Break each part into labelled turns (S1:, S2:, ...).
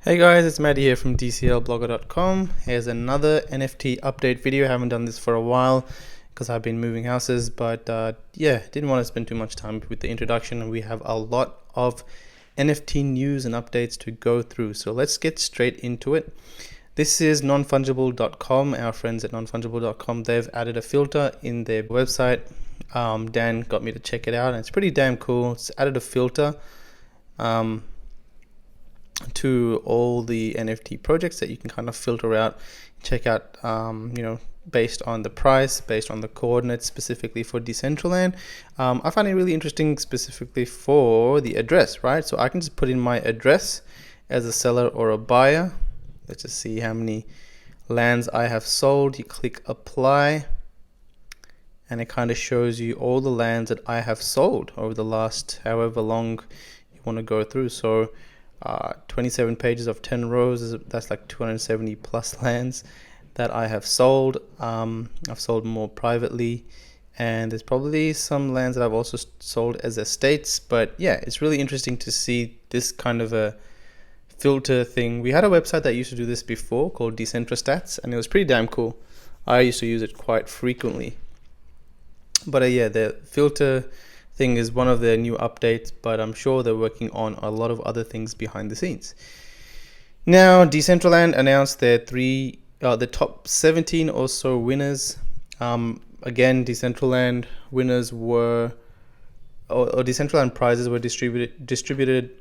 S1: Hey guys, it's Maddie here from DCLblogger.com. Here's another NFT update video. I haven't done this for a while because I've been moving houses, but yeah, didn't want to spend too much time with the introduction. We have a lot of NFT news and updates to go through, so let's get straight into it. This is nonfungible.com. Our friends at nonfungible.com, they've added a filter in their website. Dan got me to check it out and it's pretty damn cool. It's added a filter to all the NFT projects that you can kind of filter out, check out, based on the price, based on the coordinates, specifically for Decentraland. I find it really interesting specifically for the address, right? So I can just put in my address as a seller or a buyer. Let's just see how many lands I have sold. You click apply and it kind of shows you all the lands that I have sold over the last however long you want to go through. So 27 pages of 10 rows, that's like 270 plus lands that I have sold. I've sold more privately, and there's probably some lands that I've also sold as estates. But yeah, it's really interesting to see this kind of a filter thing. We had a website that used to do this before called Decentrastats, and it was pretty damn cool. I used to use it quite frequently. But yeah, the filter thing is one of their new updates, but I'm sure they're working on a lot of other things behind the scenes. Now, Decentraland announced their the top 17 or so winners. Again, Decentraland winners were, or Decentraland prizes were distributed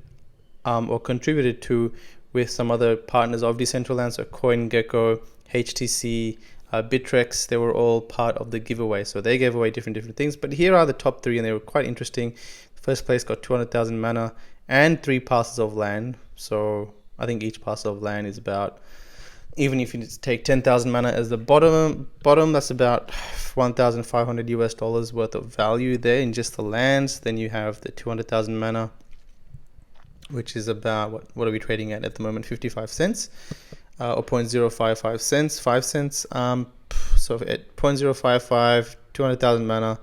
S1: or contributed to with some other partners of Decentraland, so CoinGecko, HTC, Bittrex. They were all part of the giveaway, so they gave away different things, but here are the top three and they were quite interesting. First place got 200,000 mana and 3 parcels of land, so I think each parcel of land is about, even if you take 10,000 mana as the bottom, that's about $1,500 worth of value there in just the lands. Then you have the 200,000 mana, which is about, what are we trading at the moment, 55 cents. Or 0.055 cents, 5 cents. So at 0.055, 200,000 mana,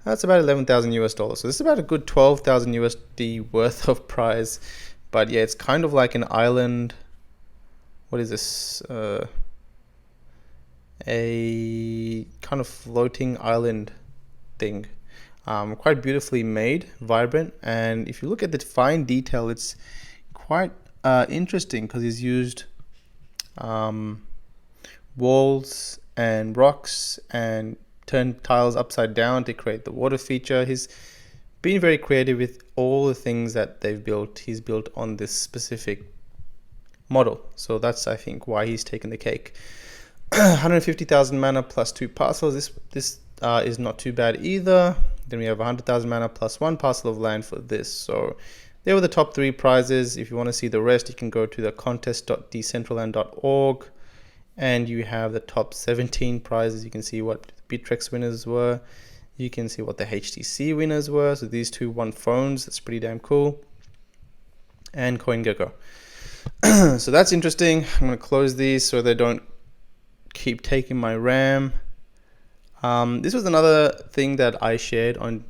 S1: that's about $11,000. So this is about a good 12,000 USD worth of prize. But yeah, it's kind of like an island. What is this? A kind of floating island thing. Quite beautifully made, vibrant. And if you look at the fine detail, it's quite interesting because he's used walls and rocks and turned tiles upside down to create the water feature. He's been very creative with all the things that they've built. He's built on this specific model, so that's, I think, why he's taken the cake. 150,000 mana plus 2 parcels. This is not too bad either. Then we have 100,000 mana plus 1 parcel of land for this. So they were the top 3 prizes. If you want to see the rest, you can go to the contest.decentraland.org and you have the top 17 prizes. You can see what Bittrex winners were. You can see what the HTC winners were. So these two won phones. That's pretty damn cool. And CoinGecko. So that's interesting. I'm going to close these so they don't keep taking my RAM. This was another thing that I shared on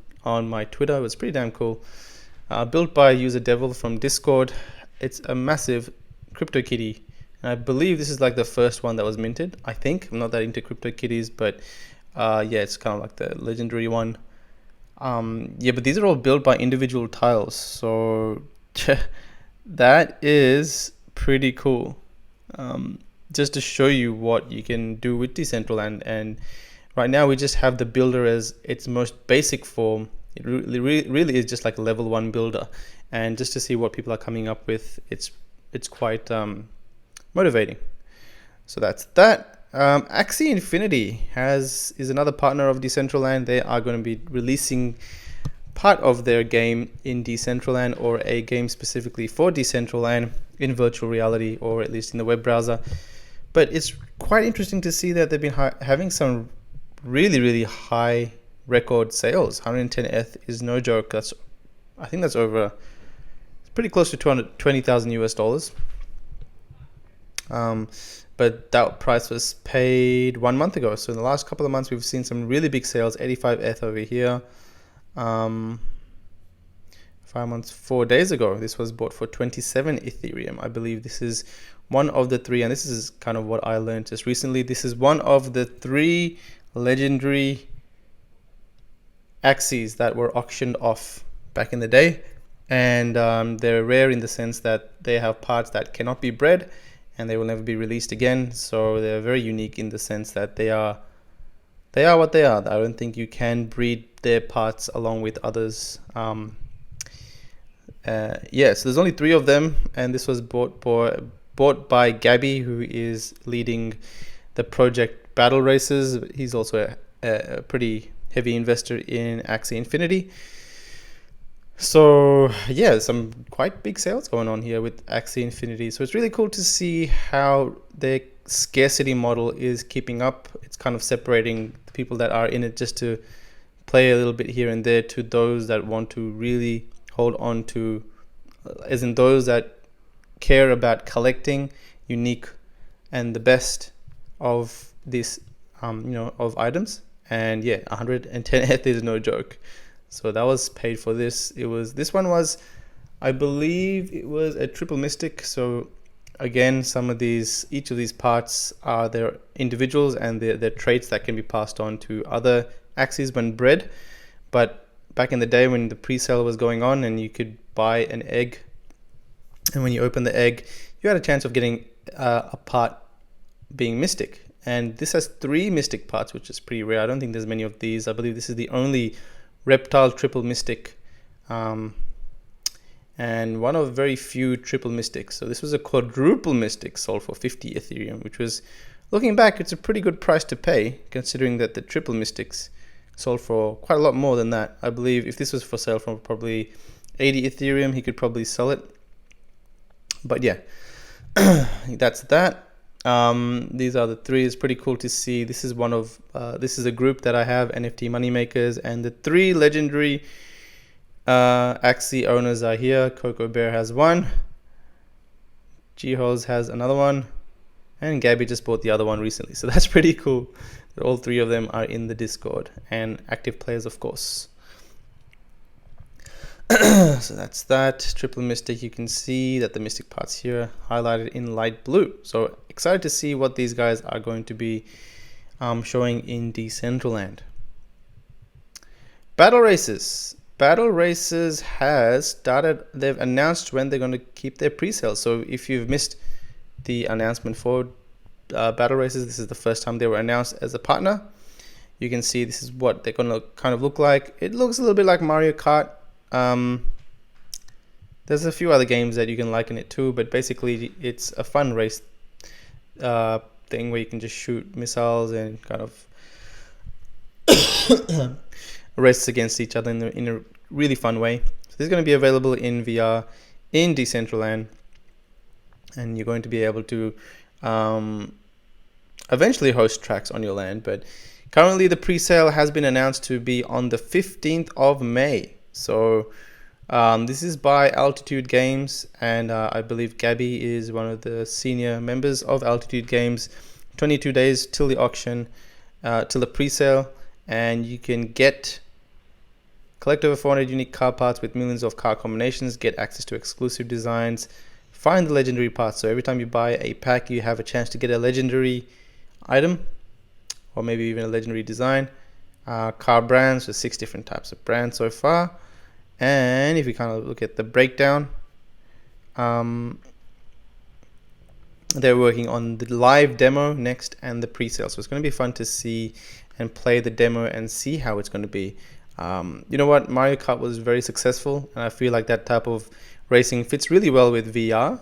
S1: my Twitter. It was pretty damn cool. Built by user Devil from Discord. It's a massive CryptoKitty. And I believe this is like the first one that was minted, I think. I'm not that into CryptoKitties, but yeah, it's kind of like the legendary one. Yeah, but these are all built by individual tiles. So that is pretty cool. Just to show you what you can do with Decentraland. And right now we just have the builder as its most basic form. It really is just like a level 1 builder, and just to see what people are coming up with, it's quite motivating. So that's that. Axie Infinity is another partner of Decentraland. They are going to be releasing part of their game in Decentraland, or a game specifically for Decentraland in virtual reality, or at least in the web browser. But it's quite interesting to see that they've been having some really high record sales. 110 ETH is no joke. I think that's over, it's pretty close to $220,000 but that price was paid 1 month ago. So in the last couple of months we've seen some really big sales. 85 ETH over here, 5 months, 4 days ago. This was bought for 27 Ethereum. I believe this is one of the three, and this is kind of what I learned just recently. This is one of the 3 legendary Axies that were auctioned off back in the day. And they're rare in the sense that they have parts that cannot be bred and they will never be released again. So they're very unique in the sense that they are what they are. I don't think you can breed their parts along with others. So there's only 3 of them, and this was bought by Gabby, who is leading the project Battle Racers. He's also a pretty heavy investor in Axie Infinity. So yeah, some quite big sales going on here with Axie Infinity. So it's really cool to see how their scarcity model is keeping up. It's kind of separating the people that are in it just to play a little bit here and there to those that want to really hold on to, as in those that care about collecting unique and the best of this, of items. And yeah, 110 ETH is no joke. So that was paid for this. This one was, I believe it was a triple mystic. So again, each of these parts are their individuals and their traits that can be passed on to other Axies when bred. But back in the day when the pre-sale was going on and you could buy an egg, and when you open the egg, you had a chance of getting a part being mystic. And this has 3 mystic parts, which is pretty rare. I don't think there's many of these. I believe this is the only reptile triple mystic, and one of very few triple mystics. So this was a quadruple mystic sold for 50 Ethereum, which was, looking back, it's a pretty good price to pay, considering that the triple mystics sold for quite a lot more than that. I believe if this was for sale for probably 80 Ethereum, he could probably sell it. But yeah, that's that. These are the 3. It's pretty cool to see. This is this is a group that I have, NFT Moneymakers, and the 3 legendary Axie owners are here. Coco Bear has one, G-Hose has another one, and Gabby just bought the other one recently. So that's pretty cool. All 3 of them are in the Discord and active players, of course. So that's that. Triple Mystic, you can see that the Mystic parts here highlighted in light blue. So excited to see what these guys are going to be showing in Decentraland. Battle Racers. Battle Racers has started. They've announced when they're going to keep their pre-sale. So if you've missed the announcement for Battle Racers, this is the first time they were announced as a partner. You can see this is what they're going to kind of look like. It looks a little bit like Mario Kart. There's a few other games that you can liken it to, but basically it's a fun race thing where you can just shoot missiles and kind of race against each other in a really fun way. So this is going to be available in VR in Decentraland, and you're going to be able to eventually host tracks on your land, but currently the pre-sale has been announced to be on the 15th of May. So this is by Altitude Games, and I believe Gabby is one of the senior members of Altitude Games. 22 days till the auction, till the pre-sale, and you can collect over 400 unique car parts with millions of car combinations, get access to exclusive designs, find the legendary parts. So every time you buy a pack, you have a chance to get a legendary item, or maybe even a legendary design. Car brands, there's 6 different types of brands so far. And if you kind of look at the breakdown, they're working on the live demo next and the pre-sale. So it's going to be fun to see and play the demo and see how it's going to be. You know what? Mario Kart was very successful, and I feel like that type of racing fits really well with VR.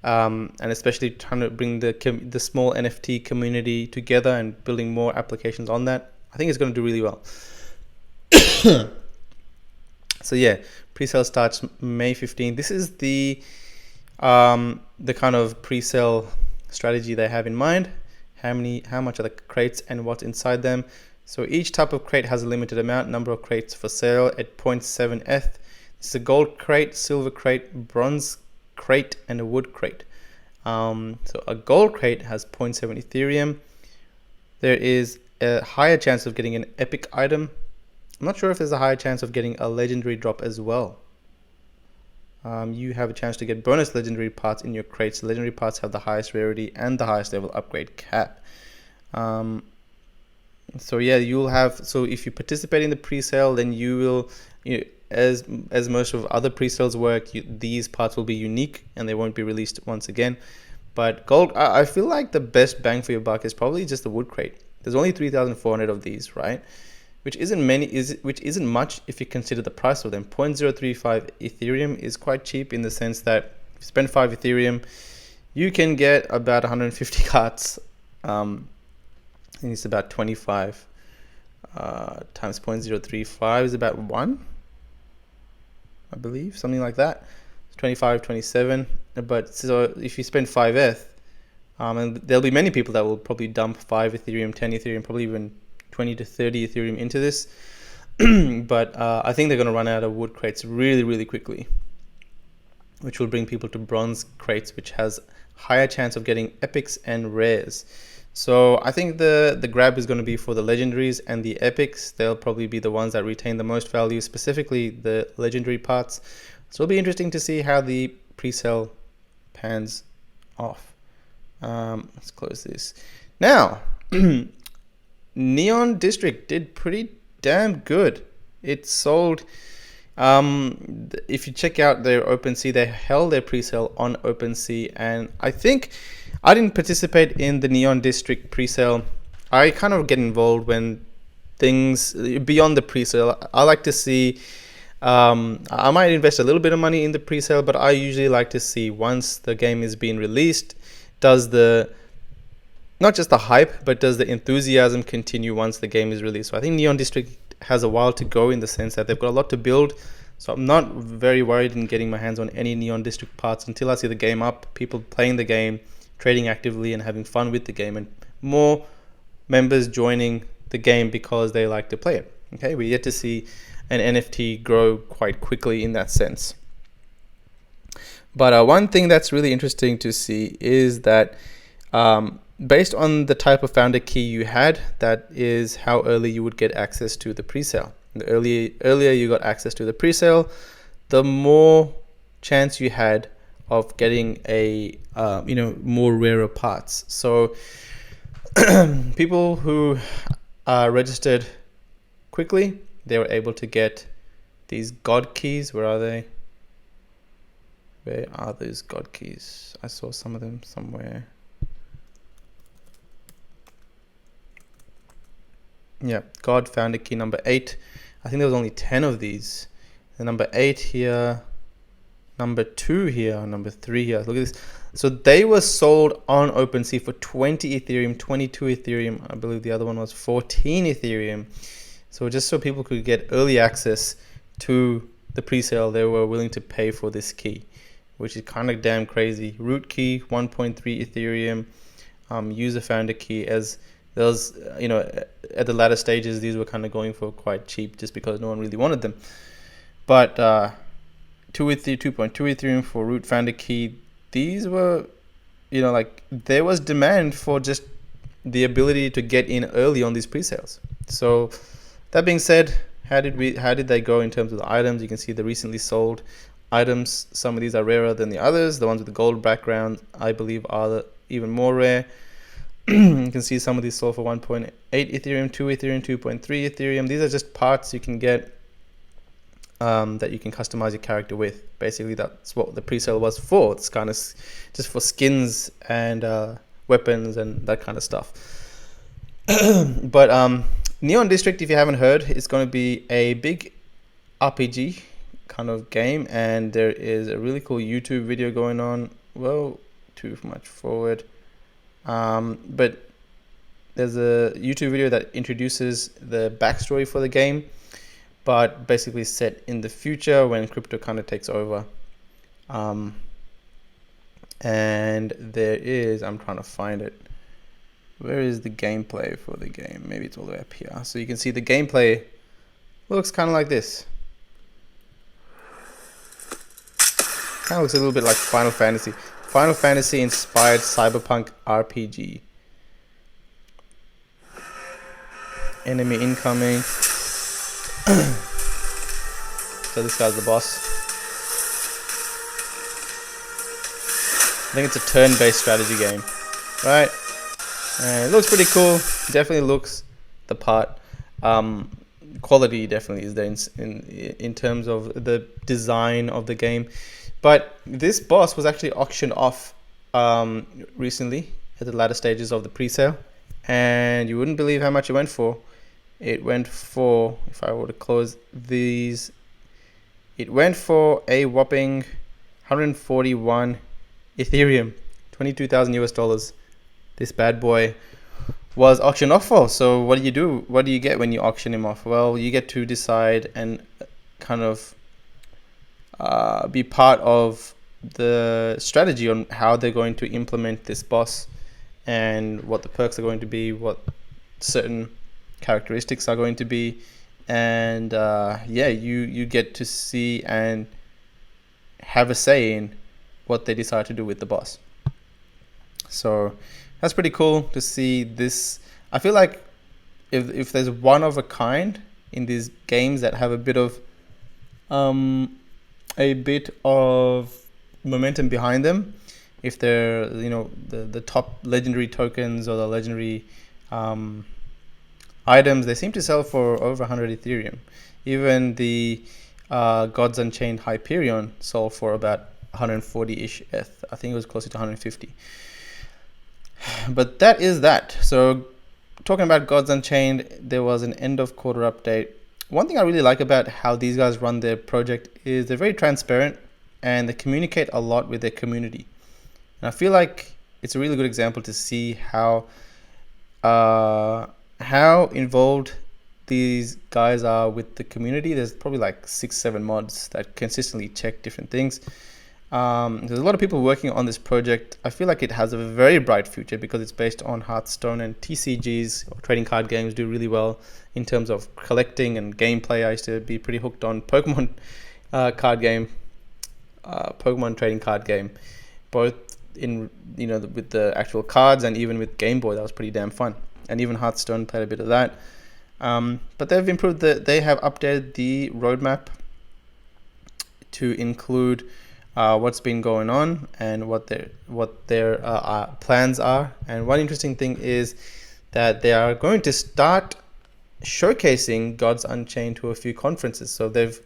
S1: And especially trying to bring the small NFT community together and building more applications on that. I think it's going to do really well. So yeah, pre-sale starts May 15th. This is the kind of pre-sale strategy they have in mind. How much are the crates and what's inside them. So each type of crate has a limited number of crates for sale at 0.7 ETH. This is a gold crate, silver crate, bronze crate, and a wood crate. So a gold crate has 0.7 Ethereum. There is a higher chance of getting an epic item. I'm not sure if there's a higher chance of getting a legendary drop as well. you have a chance to get bonus legendary parts in your crates. Legendary parts have the highest rarity and the highest level upgrade cap. So yeah, you'll have, so if you participate in the pre-sale, then you will, as most of other pre-sales work, these parts will be unique and they won't be released once again. But gold, I feel like the best bang for your buck is probably just the wood crate. There's only 3,400 of these, right? Which isn't much if you consider the price of them. 0.035 Ethereum is quite cheap in the sense that if you spend 5 Ethereum, you can get about 150 cards. And it's about 25 times 0.035 is about 1, I believe, something like that. 25, 27. But so if you spend 5 ETH, and there'll be many people that will probably dump 5 Ethereum, 10 Ethereum, probably even 20 to 30 Ethereum into this. But I think they're going to run out of wood crates really, really quickly, which will bring people to bronze crates, which has higher chance of getting epics and rares. So I think the grab is going to be for the legendaries and the epics. They'll probably be the ones that retain the most value, specifically the legendary parts. So it'll be interesting to see how the pre-sale pans off. Let's close this. Now, Neon District did pretty damn good. It sold, if you check out their OpenSea, they held their pre-sale on OpenSea, and I think I didn't participate in the Neon District pre-sale. I kind of get involved when things beyond the pre-sale. I like to see, I might invest a little bit of money in the pre-sale, but I usually like to see once the game is being released, does the, not just the hype, but does the enthusiasm continue once the game is released? So I think Neon District has a while to go in the sense that they've got a lot to build. So I'm not very worried in getting my hands on any Neon District parts until I see the game up, people playing the game, trading actively and having fun with the game, and more members joining the game because they like to play it. Okay, we yet to see an NFT grow quite quickly in that sense. But one thing that's really interesting to see is that based on the type of founder key you had, that is how early you would get access to the pre-sale. The earlier you got access to the pre-sale, the more chance you had of getting a more rarer parts. So people who registered quickly, they were able to get these god keys. Where are they? Where are those god keys? I saw some of them somewhere. Yeah, God founder key number 8. I think there was only 10 of these. The number 8 here, number 2 here, number 3 here. Look at this. So they were sold on OpenSea for 20 Ethereum, 22 Ethereum. I believe the other one was 14 Ethereum. So just so people could get early access to the pre-sale, they were willing to pay for this key, which is kind of damn crazy. Root key, 1.3 Ethereum. User founder key, as those, at the latter stages, these were kind of going for quite cheap just because no one really wanted them. But 2.2 Ethereum for root founder key. These were, there was demand for just the ability to get in early on these pre-sales. So that being said, how did they go in terms of the items? You can see the recently sold items. Some of these are rarer than the others. The ones with the gold background, I believe, are even more rare. You can see some of these sold for 1.8 Ethereum, 2 Ethereum, 2.3 Ethereum. These are just parts you can get that you can customize your character with. Basically, that's what the pre-sale was for. It's kind of just for skins and weapons and that kind of stuff. But Neon District, if you haven't heard, is going to be a big RPG kind of game, and there is a really cool YouTube video going on. Well, too much forward. But there's a YouTube video that introduces the backstory for the game, but basically set in the future when crypto kind of takes over. And there is, I'm trying to find it. Where is the gameplay for the game? Maybe it's all the way up here. So you can see the gameplay looks kind of like this. Kind of looks a little bit like Final Fantasy. Final Fantasy inspired cyberpunk RPG. Enemy incoming. So this guy's the boss. think it's a turn-based strategy game, right? And it looks pretty cool. Definitely looks the part. Quality definitely is there in terms of the design of the game. But this boss was actually auctioned off recently at the latter stages of the pre-sale, and you wouldn't believe how much it went for. It went for, if I were to close these, it went for a whopping 141 Ethereum, 22,000 US dollars. This bad boy was auctioned off for. So what do? What do you get when you auction him off? Well, you get to decide and kind of be part of the strategy on how they're going to implement this boss and what the perks are going to be, what certain characteristics are going to be, and yeah, you get to see and have a say in what they decide to do with the boss. So that's pretty cool to see this. I feel like if there's one of a kind in these games that have a bit of momentum behind them, if they're, you know, the top legendary tokens or the legendary items, they seem to sell for over 100 Ethereum. Even the Gods Unchained Hyperion sold for about 140-ish ETH. I think it was closer to 150. But that is that. So talking about Gods Unchained, there was an end of quarter update. One thing I really like about how these guys run their project is they're very transparent and they communicate a lot with their community. And I feel like it's a really good example to see how involved these guys are with the community. There's probably like 6-7 mods that consistently check different things. There's a lot of people working on this project. I feel like it has a very bright future because it's based on Hearthstone, and TCGs, or trading card games, do really well in terms of collecting and gameplay. I used to be pretty hooked on Pokemon card game, Pokemon trading card game, both in, you know, with the actual cards and even with Game Boy. That was pretty damn fun. And even Hearthstone played a bit of that. But they've improved they have updated the roadmap to include what's been going on and what their plans are. And one interesting thing is that they are going to start showcasing Gods Unchained to a few conferences. So they've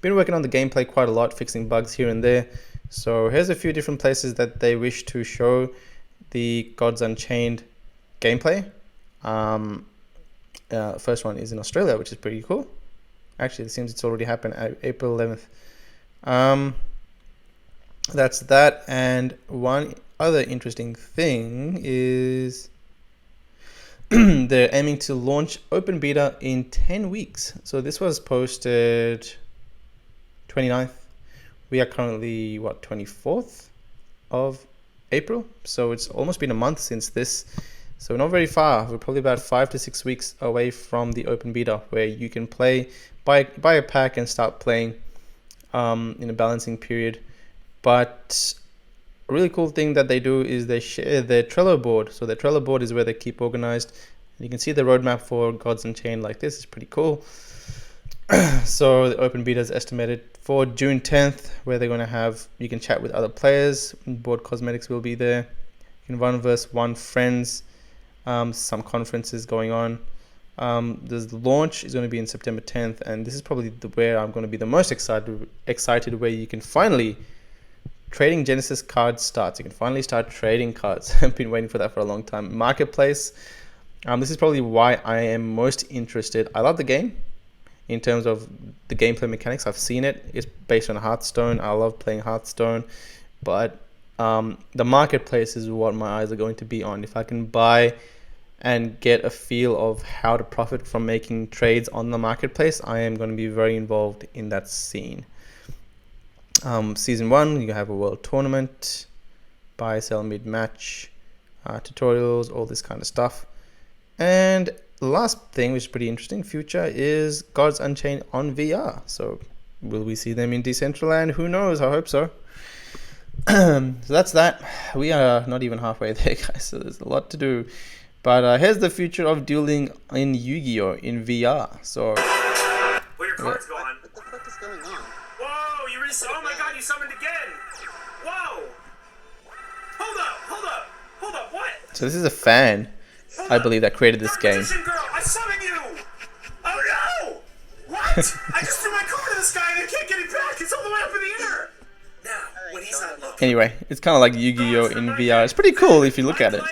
S1: been working on the gameplay quite a lot, fixing bugs here and there. So here's a few different places that they wish to show the Gods Unchained gameplay. First one is in Australia, which is pretty cool. Actually, it seems it's already happened April 11th. That's that. And one other interesting thing is they're aiming to launch open beta in 10 weeks. So this was posted 29th. We are currently, 24th of April. So it's almost been a month since this. So not very far. We're probably about 5 to 6 weeks away from the open beta, where you can buy a pack and start playing in a balancing period. But a really cool thing that they do is they share their Trello board. So their Trello board is where they keep organized. And you can see the roadmap for Gods Unchained like this. It's pretty cool. So the open beta is estimated for June 10th, where they're going to have, you can chat with other players. Board cosmetics will be there. You can 1v1 friends. Some conferences going on. The launch is going to be in September 10th, and this is probably where I'm going to be the most excited, where you can finally, trading Genesis cards starts. You can finally start trading cards. I've been waiting for that for a long time. Marketplace. This is probably why I am most interested. I love the game in terms of the gameplay mechanics. I've seen it. It's based on Hearthstone. I love playing Hearthstone, but the marketplace is what my eyes are going to be on. If I can buy and get a feel of how to profit from making trades on the marketplace, I am going to be very involved in that scene. Season 1, you have a world tournament, buy, sell, mid-match, tutorials, all this kind of stuff. And the last thing, which is pretty interesting, future, is Gods Unchained on VR. So will we see them in Decentraland? Who knows? I hope so. So that's that. We are not even halfway there, guys, so there's a lot to do. But here's the future of dueling in Yu-Gi-Oh! In VR. So
S2: where your cards gone?
S3: What the fuck is going on?
S2: Whoa, oh my god, you summoned again! Whoa!
S1: So this is a fan, I believe, that created this game.
S2: Magician girl, I summon you! Oh no! What? I just threw my card to this guy and I can't get it back. It's all the way up in the air. Now, when he's not looking.
S1: Anyway, it's kind of like Yu-Gi-Oh in VR. It's pretty cool if you look at it.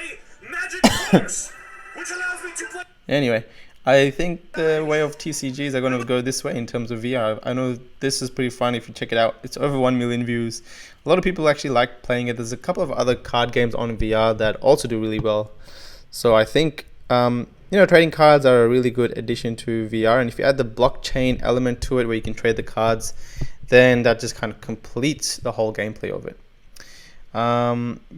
S2: Magic Force, which allows me to play.
S1: Anyway, I think the way of TCGs are going to go this way in terms of VR. I know this is pretty fun if you check it out. It's over 1 million views. A lot of people actually like playing it. There's a couple of other card games on VR that also do really well. So I think, trading cards are a really good addition to VR. And if you add the blockchain element to it where you can trade the cards, then that just kind of completes the whole gameplay of it.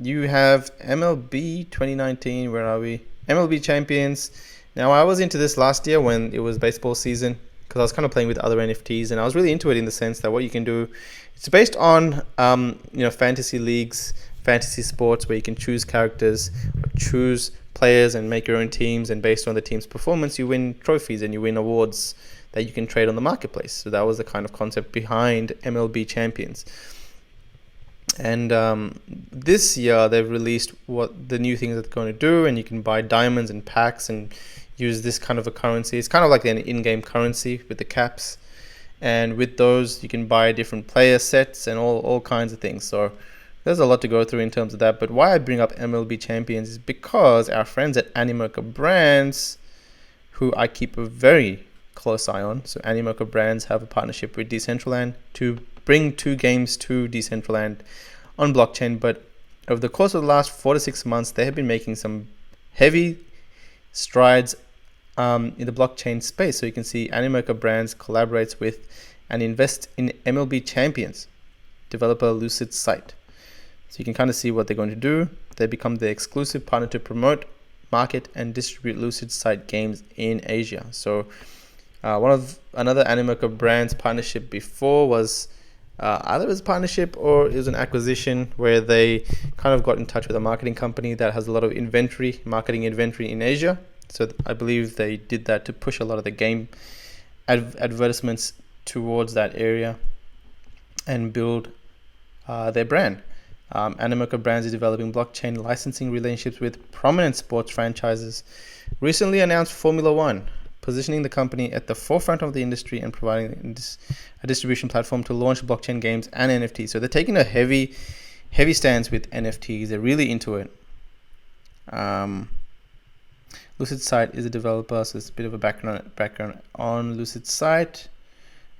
S1: You have MLB 2019. Where are we? MLB Champions. Now, I was into this last year when it was baseball season because I was kind of playing with other NFTs, and I was really into it in the sense that what you can do, it's based on, fantasy leagues, fantasy sports where you can choose characters, choose players and make your own teams, and based on the team's performance, you win trophies and you win awards that you can trade on the marketplace. So that was the kind of concept behind MLB Champions. And this year they've released what the new things that they're going to do, and you can buy diamonds and packs and use this kind of a currency. It's kind of like an in-game currency with the caps, and with those you can buy different player sets and all kinds of things. So there's a lot to go through in terms of that. But why I bring up MLB Champions is because our friends at Animoca Brands, who I keep a very close eye on, so Animoca Brands have a partnership with Decentraland to bring 2 games to Decentraland on blockchain. But over the course of the last 4 to 6 months, they have been making some heavy strides in the blockchain space. So you can see Animoca Brands collaborates with and invests in MLB Champions developer Lucid Site. So you can kind of see what they're going to do. They become the exclusive partner to promote, market, and distribute Lucid Site games in Asia. So another Animoca Brands partnership before was either as a partnership or it was an acquisition where they kind of got in touch with a marketing company that has a lot of marketing inventory in Asia. So I believe they did that to push a lot of the game advertisements towards that area and build their brand. Animoca Brands is developing blockchain licensing relationships with prominent sports franchises. Recently announced Formula One, positioning the company at the forefront of the industry and providing a distribution platform to launch blockchain games and NFTs. So they're taking a heavy stance with NFTs. They're really into it. Lucid Site is a developer, so it's a bit of a background on Lucid Site.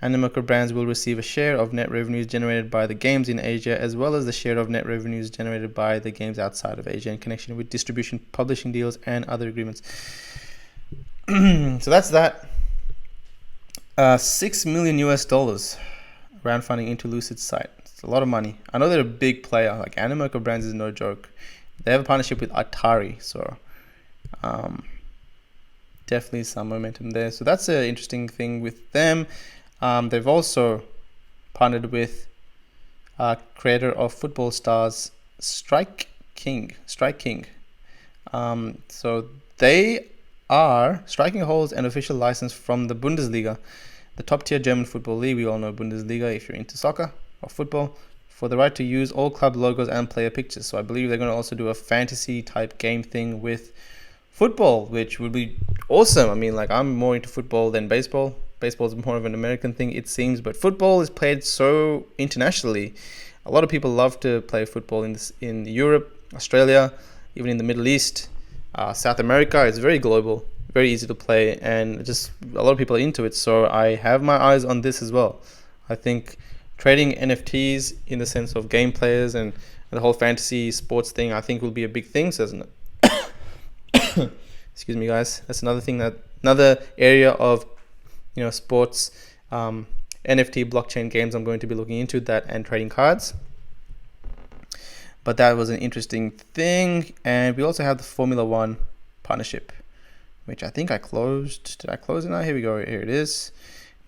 S1: Animoca Brands will receive a share of net revenues generated by the games in Asia, as well as the share of net revenues generated by the games outside of Asia in connection with distribution, publishing deals, and other agreements. So that's that. $6 million round funding into Lucid Site. It's a lot of money. I know they're a big player. Like Animoca Brands is no joke. They have a partnership with Atari, so definitely some momentum there. So that's an interesting thing with them. They've also partnered with creator of football stars Strike King. So they are striking holds an official license from the Bundesliga, the top tier German football league. We all know Bundesliga if you're into soccer or football, for the right to use all club logos and player pictures. So I believe they're going to also do a fantasy type game thing with football, which would be awesome. I mean, like, I'm more into football than baseball. Baseball is more of an American thing, it seems, but football is played so internationally. A lot of people love to play football in Europe, Australia, even in the Middle East, South America. It's very global, very easy to play, and just a lot of people are into it. So I have my eyes on this as well. I think trading NFTs in the sense of game players and the whole fantasy sports thing, I think will be a big thing. So excuse me, guys. That's another area of sports, NFT, blockchain games I'm going to be looking into that, and trading cards. But that was an interesting thing. And we also have the Formula One partnership, which I think I closed. Did I close it now? Here we go. Here it is.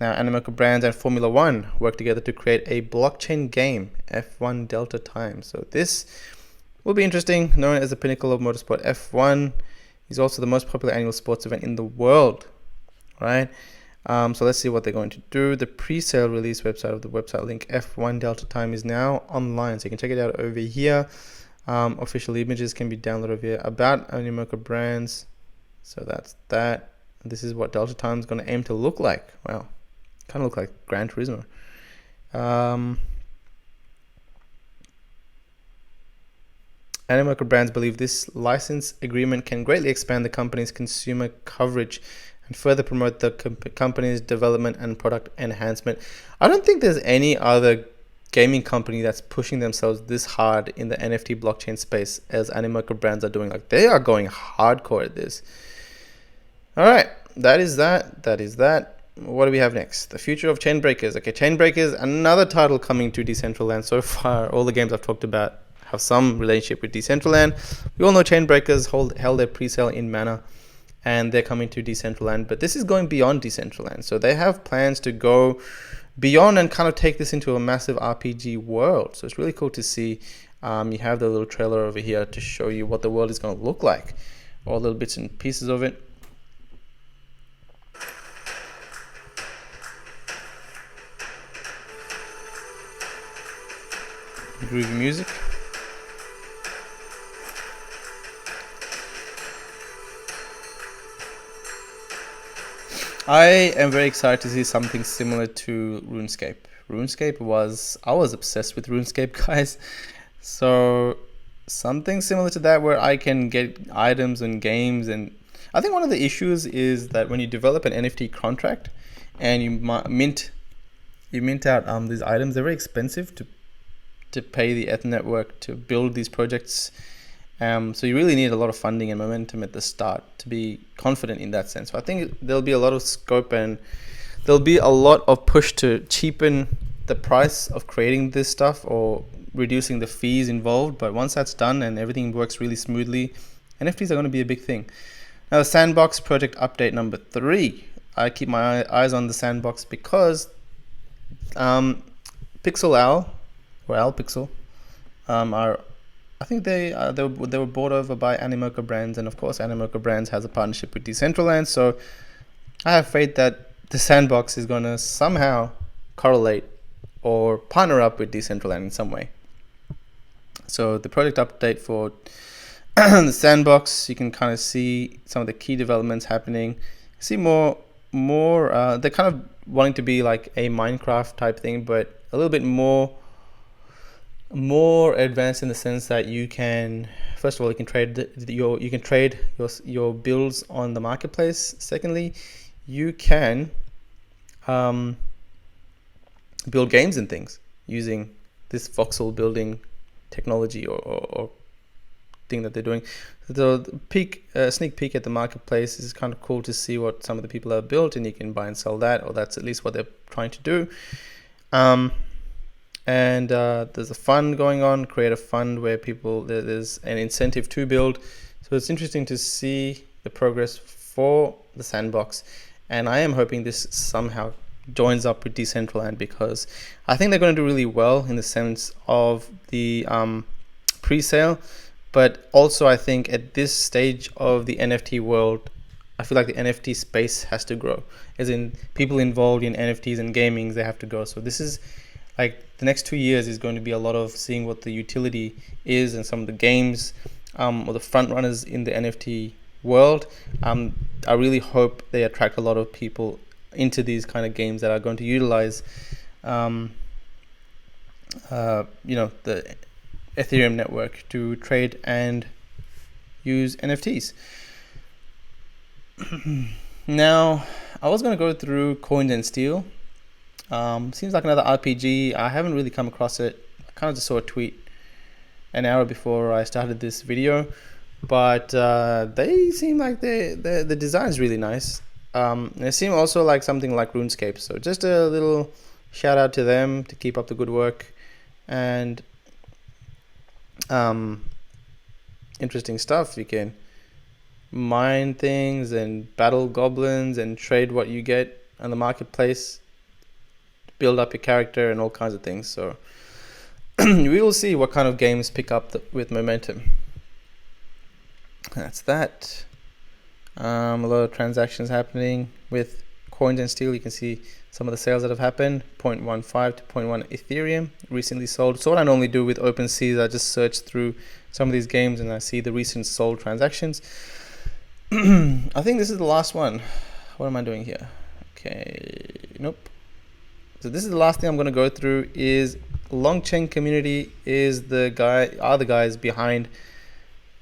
S1: Now, Animoca Brands and Formula One work together to create a blockchain game, F1 Delta Time. So this will be interesting. Known as the pinnacle of motorsport, F1 is also the most popular annual sports event in the world, right? So let's see what they're going to do. The pre-sale release website of the website link F1 Delta Time is now online, so you can check it out over here. Official images can be downloaded via about Animoca brands. So that's that. This is what Delta Time is going to aim to look like. Wow, kind of look like Gran Turismo. Animoca brands believe this license agreement can greatly expand the company's consumer coverage and further promote the company's development and product enhancement. I don't think there's any other gaming company that's pushing themselves this hard in the NFT blockchain space as Animoca brands are doing. Like, they are going hardcore at this. All right, that is that. What do we have next? The future of Chainbreakers. Okay, Chainbreakers, another title coming to Decentraland. So far, all the games I've talked about have some relationship with Decentraland. We all know Chainbreakers held their pre-sale in Mana, and they're coming to Decentraland. But this is going beyond Decentraland. So they have plans to go beyond and kind of take this into a massive RPG world. So it's really cool to see. You have the little trailer over here to show you what the world is going to look like. All little bits and pieces of it. Groovy music. I am very excited to see something similar to RuneScape. I was obsessed with RuneScape, guys. So something similar to that where I can get items and games. And I think one of the issues is that when you develop an NFT contract and you mint out these items, they're very expensive to pay the Eth network to build these projects. So you really need a lot of funding and momentum at the start to be confident in that sense. So I think there'll be a lot of scope and there'll be a lot of push to cheapen the price of creating this stuff or reducing the fees involved. But once that's done and everything works really smoothly, NFTs are going to be a big thing. Now, the Sandbox project update number 3. I keep my eyes on the Sandbox because Pixel Owl or Owl Pixel I think they were bought over by Animoca Brands, and of course Animoca Brands has a partnership with Decentraland, so I have faith that the Sandbox is going to somehow correlate or partner up with Decentraland in some way. So the project update for the Sandbox, you can kind of see some of the key developments happening. See more they're kind of wanting to be like a Minecraft type thing, but a little bit more advanced in the sense that you can, first of all, you can trade your builds on the marketplace. Secondly, you can build games and things using this voxel building technology or thing that they're doing. The sneak peek at the marketplace is kind of cool to see what some of the people have built, and you can buy and sell that, or that's at least what they're trying to do. And there's a fund going on, create a fund where there's an incentive to build. So it's interesting to see the progress for the Sandbox, and I am hoping this somehow joins up with Decentraland, because I think they're going to do really well in the sense of the pre-sale, but also I think at this stage of the NFT world, I feel like the NFT space has to grow, as in people involved in NFTs and gaming, they have to go. So this is like the next 2 years is going to be a lot of seeing what the utility is and some of the games or the front runners in the NFT world. I really hope they attract a lot of people into these kind of games that are going to utilize the Ethereum network to trade and use NFTs. Now, I was going to go through Coins and Steel. Seems like another RPG. I haven't really come across it. I kind of just saw a tweet an hour before I started this video, but they seem like the design is really nice. They seem also like something like RuneScape. So just a little shout out to them to keep up the good work, and interesting stuff. You can mine things and battle goblins and trade what you get on the marketplace, build up your character and all kinds of things. So we will see what kind of games pick up with momentum. That's that. A lot of transactions happening with coins and steel, you can see some of the sales that have happened. 0.15 to 0.1 Ethereum recently sold. So what I normally do with OpenSea is I just search through some of these games and I see the recent sold transactions. I think this is the last one. What am I doing here? Okay, nope. So this is the last thing I'm going to go through. Is Longchain Community are the guys behind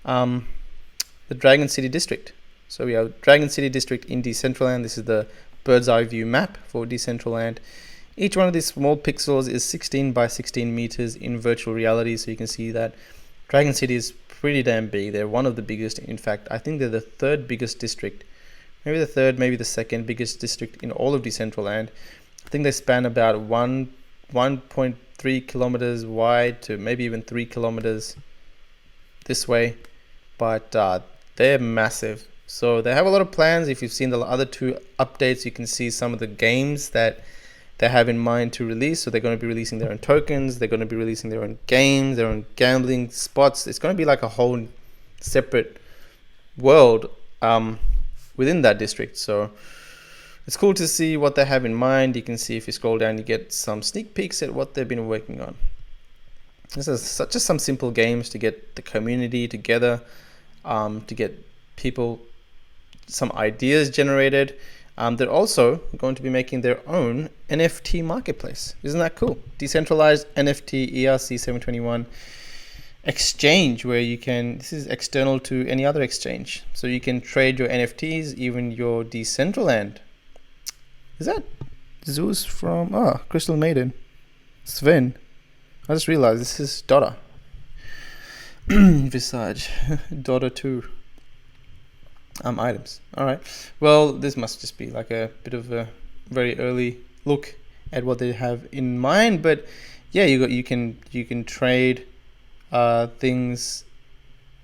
S1: the Dragon City District. So we have Dragon City District in Decentraland. This is the bird's eye view map for Decentraland. Each one of these small pixels is 16 by 16 meters in virtual reality. So you can see that Dragon City is pretty damn big. They're one of the biggest. In fact, I think they're the third biggest district. Maybe the third, maybe the second biggest district in all of Decentraland. I think they span about 1.3 kilometers wide to maybe even 3 kilometers this way. But they're massive. So they have a lot of plans. If you've seen the other two updates, you can see some of the games that they have in mind to release. So they're going to be releasing their own tokens. They're going to be releasing their own games, their own gambling spots. It's going to be like a whole separate world within that district. So it's cool to see what they have in mind. You can see if you scroll down, you get some sneak peeks at what they've been working on. This is just some simple games to get the community together, to get people some ideas generated. They're also going to be making their own NFT marketplace. Isn't that cool? Decentralized NFT ERC-721 exchange, where you can, this is external to any other exchange. So you can trade your NFTs, even your Decentraland. Is that Zeus from, Crystal Maiden? Sven. I just realized this is Dota. Visage. Dota 2. Items. All right. Well, this must just be like a bit of a very early look at what they have in mind. But yeah, you can trade things.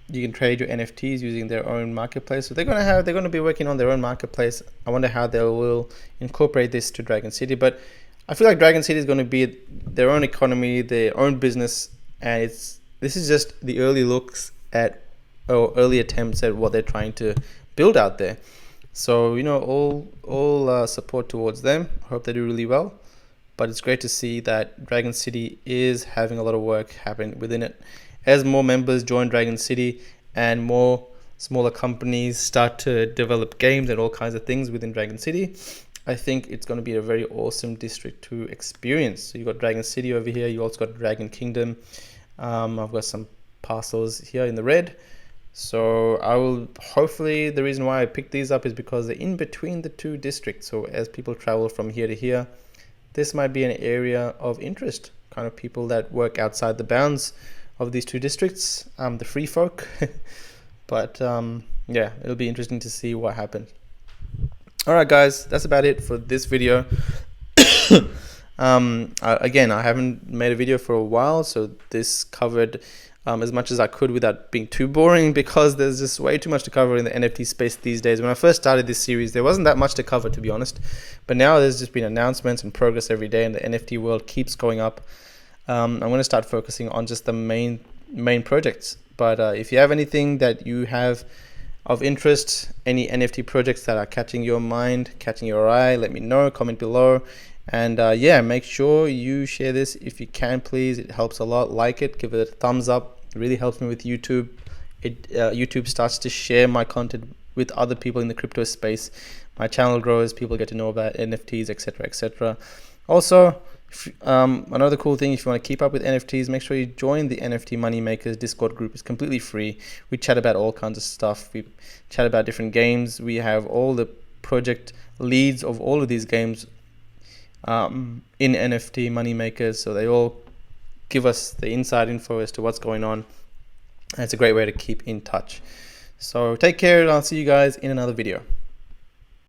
S1: You can trade your NFTs using their own marketplace. So they're going to be working on their own marketplace. I wonder how they will incorporate this to Dragon City. But I feel like Dragon City is going to be their own economy, their own business, and this is just the early looks at, or early attempts at what they're trying to build out there. So, you know, all support towards them. I hope they do really well. But it's great to see that Dragon City is having a lot of work happening within it. As more members join Dragon City and more smaller companies start to develop games and all kinds of things within Dragon City, I think it's going to be a very awesome district to experience. So you've got Dragon City over here. You also got Dragon Kingdom. I've got some parcels here in the red. So I will, hopefully the reason why I picked these up is because they're in between the two districts. So as people travel from here to here, this might be an area of interest, kind of people that work outside the bounds of these two districts, the free folk. But yeah, it'll be interesting to see what happens. All right, guys, that's about it for this video. Again, I haven't made a video for a while, so this covered as much as I could without being too boring, because there's just way too much to cover in the NFT space these days. When I first started this series, there wasn't that much to cover, to be honest. But now there's just been announcements and progress every day, and the NFT world keeps going up. I'm going to start focusing on just the main projects. But if you have anything that you have of interest, any NFT projects that are catching your mind, catching your eye, let me know, comment below. And yeah, make sure you share this if you can, please. It helps a lot. Like it, give it a thumbs up. It really helps me with YouTube. YouTube starts to share my content with other people in the crypto space. My channel grows, people get to know about NFTs, etc., etc. Also, another cool thing, if you want to keep up with NFTs, make sure you join the NFT Moneymakers Discord group. It's completely free. We chat about all kinds of stuff. We chat about different games. We have all the project leads of all of these games in NFT Moneymakers, so they all give us the inside info as to what's going on, and it's a great way to keep in touch. So take care, and I'll see you guys in another video.